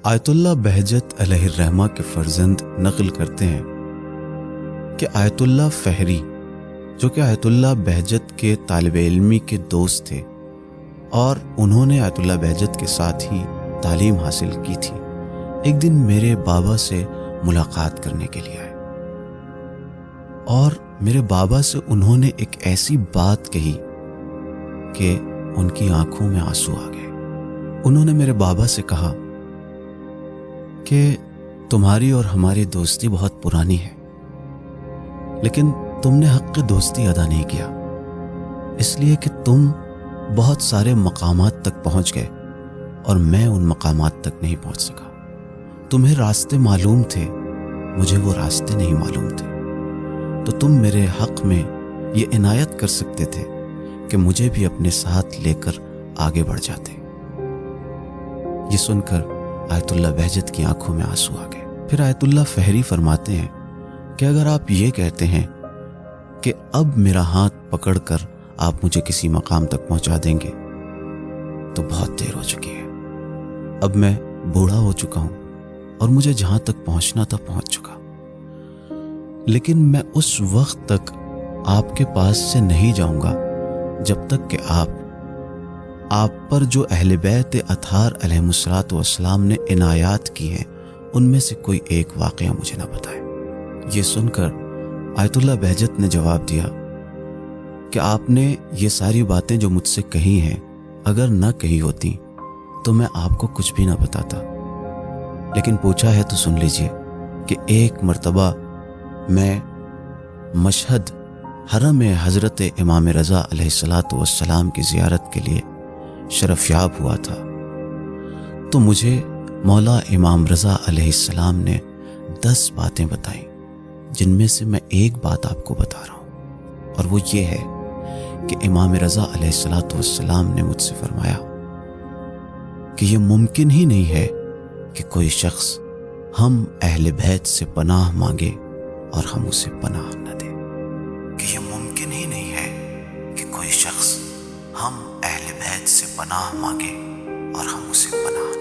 آیت اللہ بہجت علیہ الرحمہ کے فرزند نقل کرتے ہیں کہ آیت اللہ فہری، جو کہ آیت اللہ بہجت کے طالب علمی کے دوست تھے اور انہوں نے آیت اللہ بہجت کے ساتھ ہی تعلیم حاصل کی تھی، ایک دن میرے بابا سے ملاقات کرنے کے لیے آئے اور میرے بابا سے انہوں نے ایک ایسی بات کہی کہ ان کی آنکھوں میں آنسو آ گئے۔ انہوں نے میرے بابا سے کہا کہ تمہاری اور ہماری دوستی بہت پرانی ہے، لیکن تم نے حق دوستی ادا نہیں کیا، اس لیے کہ تم بہت سارے مقامات تک پہنچ گئے اور میں ان مقامات تک نہیں پہنچ سکا۔ تمہیں راستے معلوم تھے، مجھے وہ راستے نہیں معلوم تھے، تو تم میرے حق میں یہ عنایت کر سکتے تھے کہ مجھے بھی اپنے ساتھ لے کر آگے بڑھ جاتے۔ یہ سن کر آیت اللہ بہجت کی آنکھوں میں آنسو آ گئے۔ پھر آیت اللہ فہری فرماتے ہیں کہ اگر آپ یہ کہتے ہیں کہ اب میرا ہاتھ پکڑ کر آپ مجھے کسی مقام تک پہنچا دیں گے تو بہت دیر ہو چکی ہے، اب میں بوڑھا ہو چکا ہوں اور مجھے جہاں تک پہنچنا تھا پہنچ چکا، لیکن میں اس وقت تک آپ کے پاس سے نہیں جاؤں گا جب تک کہ آپ پر جو اہل بیت اطہار علیہم الصلوۃ والسلام نے عنایات کی ہیں ان میں سے کوئی ایک واقعہ مجھے نہ بتائے۔ یہ سن کر آیت اللہ بہجت نے جواب دیا کہ آپ نے یہ ساری باتیں جو مجھ سے کہی ہیں اگر نہ کہی ہوتی تو میں آپ کو کچھ بھی نہ بتاتا، لیکن پوچھا ہے تو سن لیجئے کہ ایک مرتبہ میں مشہد حرم حضرت امام رضا علیہ الصلوۃ والسلام کی زیارت کے لیے شرف یاب ہوا تھا، تو مجھے مولا امام رضا علیہ السلام نے 10 باتیں بتائیں، جن میں سے میں ایک بات آپ کو بتا رہا ہوں، اور وہ یہ ہے کہ امام رضا علیہ الصلوۃ والسلام نے مجھ سے فرمایا کہ یہ ممکن ہی نہیں ہے کہ کوئی شخص ہم اہل بیت سے پناہ مانگے اور ہم اسے پناہ نہ دیں، کہ یہ ممکن ہی نہیں ہے کہ کوئی شخص ہم اہل بیت سے پناہ مانگے اور ہم اسے پناہ